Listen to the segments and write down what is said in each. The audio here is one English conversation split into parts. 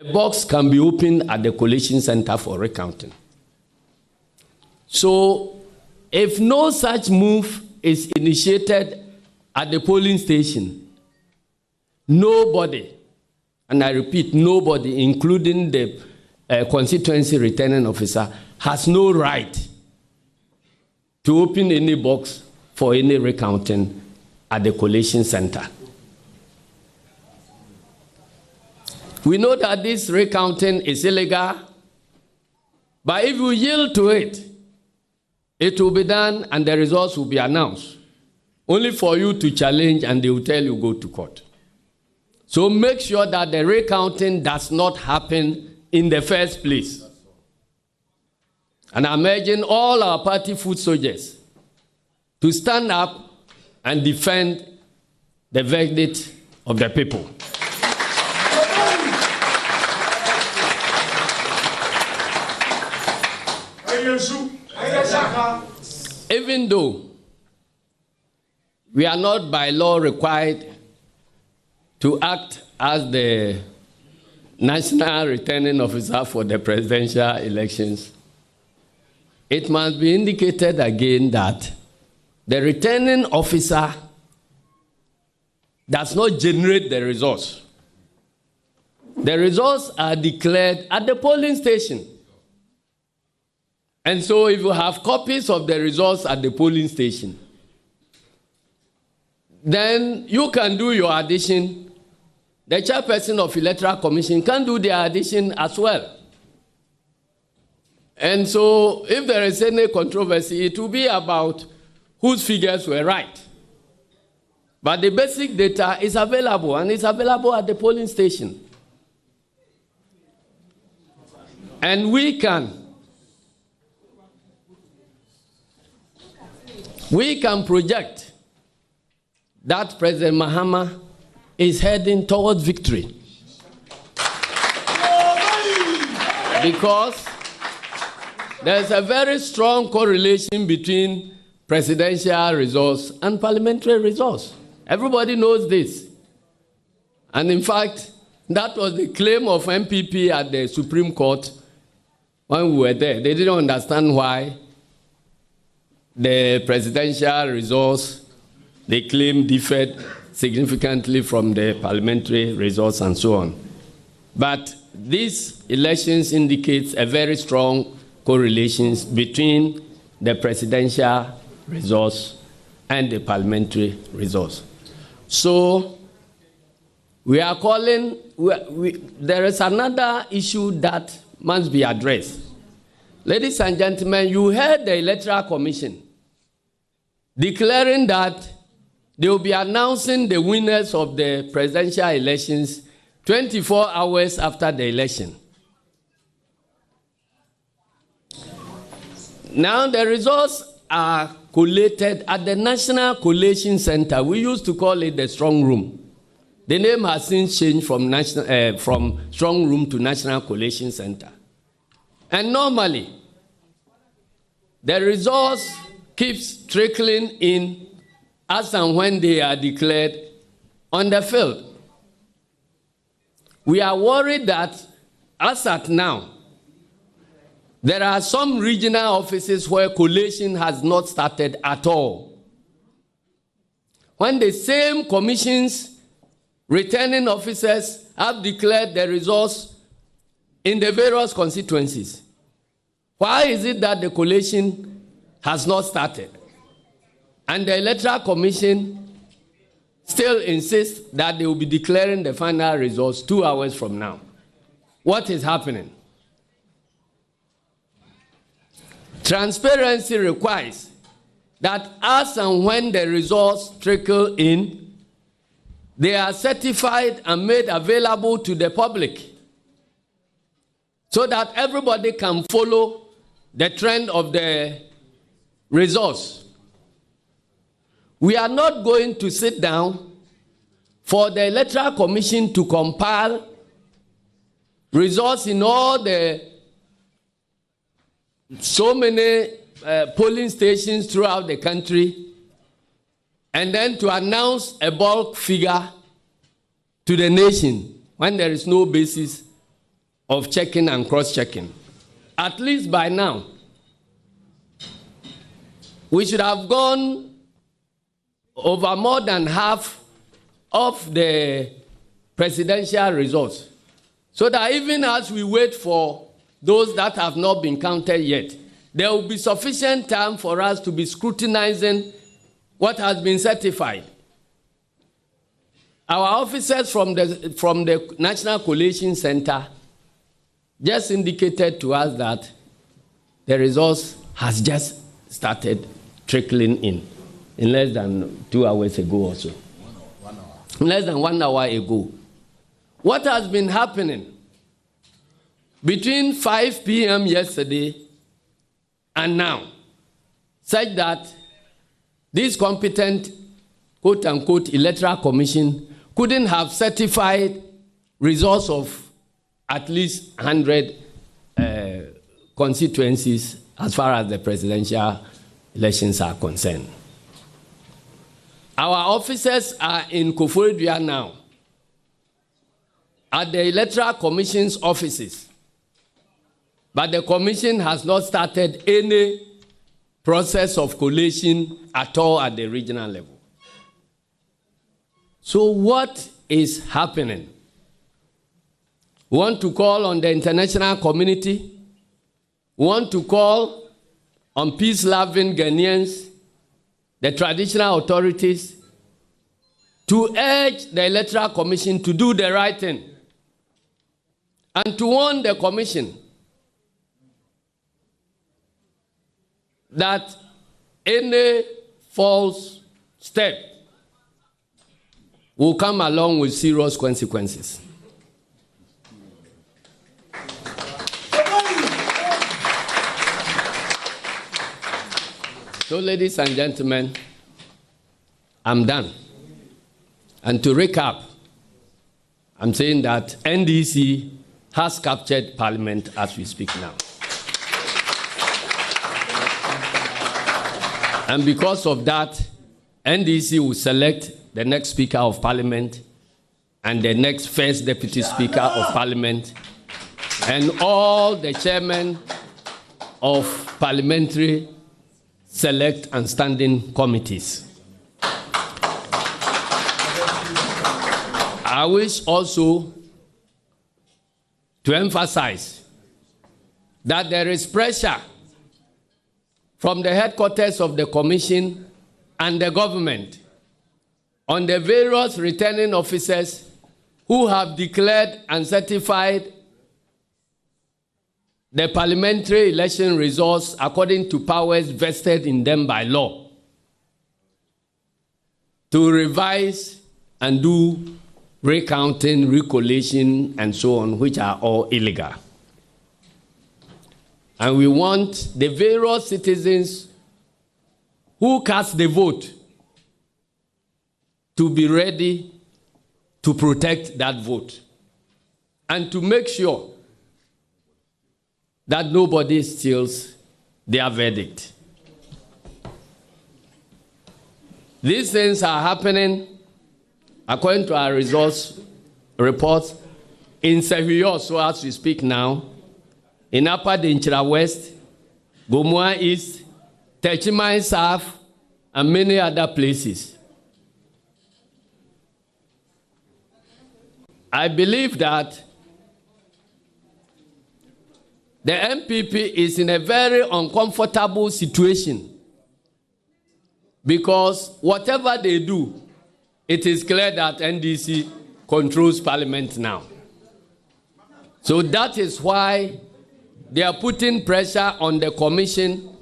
A box can be opened at the collation center for recounting. So, if no such move is initiated at the polling station, nobody, and I repeat, nobody, including the constituency returning officer, has no right to open any box for any recounting at the collation center. We know that this recounting is illegal, but if you yield to it, it will be done and the results will be announced, only for you to challenge and they will tell you go to court. So make sure that the recounting does not happen in the first place. And I'm urging all our party foot soldiers to stand up and defend the verdict of the people. Even though we are not by law required to act as the national returning officer for the presidential elections, it must be indicated again that the returning officer does not generate the results. The results are declared at the polling station. And so if you have copies of the results at the polling station, then you can do your addition. The chairperson of Electoral Commission can do their addition as well. And so if there is any controversy, it will be about whose figures were right. But the basic data is available, and it's available at the polling station. And we can project that President Mahama is heading towards victory. Because there's a very strong correlation between presidential results and parliamentary results. Everybody knows this. And in fact, that was the claim of MPP at the Supreme Court when we were there. They didn't understand why the presidential results, they claim, differed significantly from the parliamentary results and so on. But these elections indicate a very strong correlation between the presidential results and the parliamentary results. So we are calling, there is another issue that must be addressed. Ladies and gentlemen, you heard the Electoral Commission declaring that they will be announcing the winners of the presidential elections 24 hours after the election. Now the results are collated at the National Collation Center. We used to call it the Strong Room. The name has since changed from Strong Room to National Collation Center. And normally, the results keeps trickling in as and when they are declared on the field. We are worried that, as at now, there are some regional offices where collation has not started at all. When the same commission's returning officers have declared the results in the various constituencies, why is it that the collation has not started? And the Electoral Commission still insists that they will be declaring the final results 2 hours from now. What is happening? Transparency requires that as and when the results trickle in, they are certified and made available to the public so that everybody can follow the trend of the results. We are not going to sit down for the Electoral Commission to compile results in all the so many polling stations throughout the country, and then to announce a bulk figure to the nation when there is no basis of checking and cross-checking. At least by now, we should have gone over more than half of the presidential results, so that even as we wait for those that have not been counted yet, there will be sufficient time for us to be scrutinizing what has been certified. Our officers from the National Collation Center just indicated to us that the results has just started trickling in less than 2 hours ago or so. Less than 1 hour ago. What has been happening between 5 p.m. yesterday and now, such that this competent, quote-unquote, electoral commission couldn't have certified results of at least 100 constituencies as far as the presidential elections are concerned. Our officers are in Koforidua now, at the Electoral Commission's offices, but the commission has not started any process of collation at all at the regional level. So what is happening? We want to call on the international community. We want to call on peace-loving Ghanaians, the traditional authorities, to urge the Electoral Commission to do the right thing and to warn the Commission that any false step will come along with serious consequences. So, ladies and gentlemen, I'm done. And to recap, I'm saying that NDC has captured Parliament as we speak now. And because of that, NDC will select the next Speaker of Parliament and the next First Deputy Speaker of Parliament and all the chairmen of parliamentary select and standing committees. I wish also to emphasize that there is pressure from the headquarters of the Commission and the government on the various returning officers who have declared and certified the parliamentary election results according to powers vested in them by law, to revise and do recounting, recollation, and so on, which are all illegal. And we want the various citizens who cast the vote to be ready to protect that vote and to make sure that nobody steals their verdict. These things are happening, according to our reports, in Sehuyo, so as we speak now, in Upper Dinchira West, Gomoa East, Techimai South, and many other places. I believe that the MPP is in a very uncomfortable situation because whatever they do, it is clear that NDC controls Parliament now. So that is why they are putting pressure on the Commission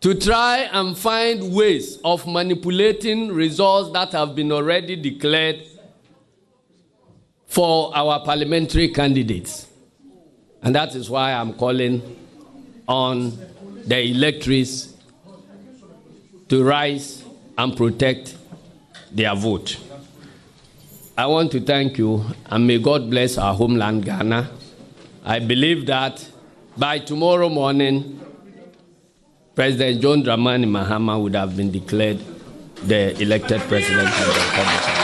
to try and find ways of manipulating results that have been already declared for our parliamentary candidates. And that is why I'm calling on the electors to rise and protect their vote. I want to thank you, and may God bless our homeland, Ghana. I believe that by tomorrow morning, President John Mahama would have been declared the elected president of the Republic.